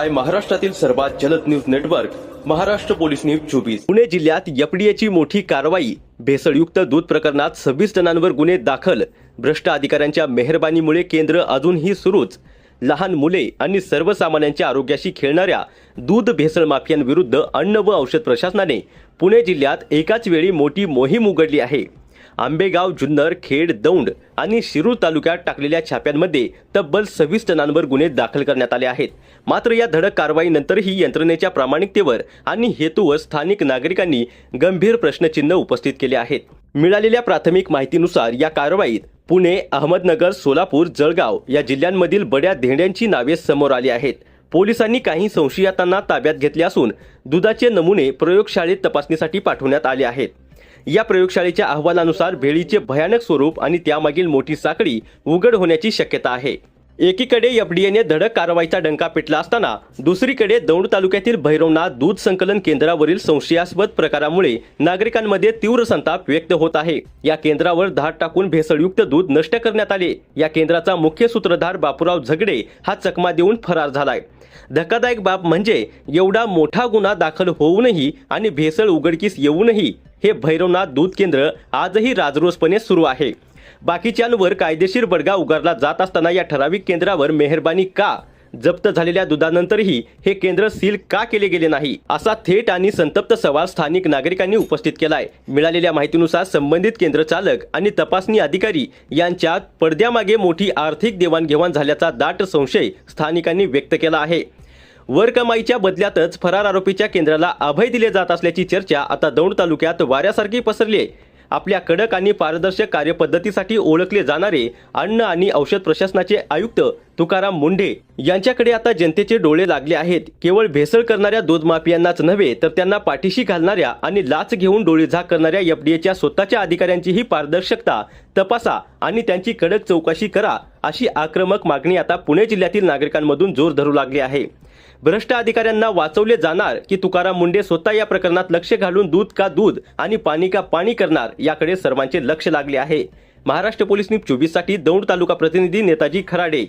पाहताय महाराष्ट्रातील सर्वात जलद news network Maharashtra police news 24। Pune जिल्ह्यात एफडीएची मोठी कारवाई। भेसळयुक्त दूध प्रकरणात 26 जणांवर गुन्हे दाखल। भ्रष्ट अधिकाऱ्यांच्या मेहरबानीमुळे केंद्र अजूनही सुरूच। लहान मुले आणि सर्वसामान्यांच्या आरोग्याशी खेळणाऱ्या दूध भेसळ माफियांविरुद्ध अन्न व औषध प्रशासनाने पुणे जिल्ह्यात एकाच वेळी मोठी मोहीम उघडली आहे। आंबेगाव, जुन्नर, खेड, दौंड आणि शिरूर तालुक्यात टाकलेल्या छाप्यांमध्ये तब्बल 26 जणांवर गुन्हे दाखल करण्यात आले आहेत। मात्र या धडक कारवाईनंतरही यंत्रणेच्या प्रामाणिकतेवर आणि हेतूवर स्थानिक नागरिकांनी गंभीर प्रश्नचिन्ह उपस्थित केले आहेत। मिळालेल्या प्राथमिक माहितीनुसार या कारवाईत पुणे, अहमदनगर, सोलापूर, जळगाव या जिल्ह्यांमधील बड्या धेंड्यांची नावे समोर आली आहेत। पोलिसांनी काही संशयितांना ताब्यात घेतले असून दुधाचे नमुने प्रयोगशाळेत तपासणीसाठी पाठवण्यात आले आहेत। या प्रयोगशाळेच्या अहवालानुसार भेळीचे भयानक स्वरूप आणि त्यामागील मोठी साखळी उघड होण्याची शक्यता आहे। एकीकडे एफडीएने धडक कारवाईचा डंका पिटला असताना दुसरीकडे दौंड तालुक्यातील भैरवनाथ दूध संकलन केंद्रावरील संशयास्पद प्रकारामुळे नागरिकांमध्ये तीव्र संताप व्यक्त होत आहे। या केंद्रावर धाड टाकून भेसळयुक्त दूध नष्ट करण्यात आले। या केंद्राचा मुख्य सूत्रधार बापूराव झगडे हा चकमा देऊन फरार झालाय। धक्कादायक बाब म्हणजे एवढा मोठा गुन्हा दाखल होऊनही आणि भेसळ उघडकीस येऊनही हे भैरवनाथ दूध केंद्र आजही राजरोसपणे सुरू आहे। बाकीच्यांवर कायदेशीर बडगा उगारला जात असताना या ठराविक केंद्रावर मेहरबानी का? जप्त झालेल्या दुधानंतरही हे केंद्र सील का केले गेले नाही, असा थेट आणि संतप्त सवाल स्थानिक नागरिकांनी उपस्थित केलाय। मिळालेल्या माहितीनुसार संबंधित केंद्र चालक आणि तपासणी अधिकारी यांच्यात पडद्यामागे मोठी आर्थिक देवाणघेवाण झाल्याचा दाट संशय स्थानिकांनी व्यक्त केला आहे। वर कमाईच्या बदल्यातच फरार आरोपीच्या केंद्राला अभय दिले जात असल्याची चर्चा आता दौंड तालुक्यात वाऱ्यासारखी पसरली आहे। आपल्या कडक आणि पारदर्शक कार्यपद्धतीसाठी ओळखले जाणारे अन्न आणि औषध प्रशासनाचे आयुक्त तुकाराम मुंढे यांच्याकडे आता जनतेचे डोळे लागले आहेत। केवळ भेसळ करणाऱ्या दूध माफियांनाच नव्हे तर त्यांना पाठीशी घालणाऱ्या आणि लाच घेऊन डोळेझाक करणाऱ्या एफडीएच्या स्वतःच्या अधिकाऱ्यांचीही पारदर्शकता तपासा आणि त्यांची कडक चौकशी करा, अशी आक्रमक मागणी आता पुणे जिल्ह्यातील नागरिकांमधून जोर धरू लागली आहे। भ्रष्ट अधिकाऱ्यांना वाचवले जाणार की तुकाराम मुंढे स्वतः या प्रकरणात लक्ष घालून दूध का दूध आणि पाणी का पाणी करणार, याकडे सर्वांचे लक्ष लागले आहे। महाराष्ट्र पोलीस न्यूज 24 साठी दौंड तालुका प्रतिनिधी नेताजी खराडे।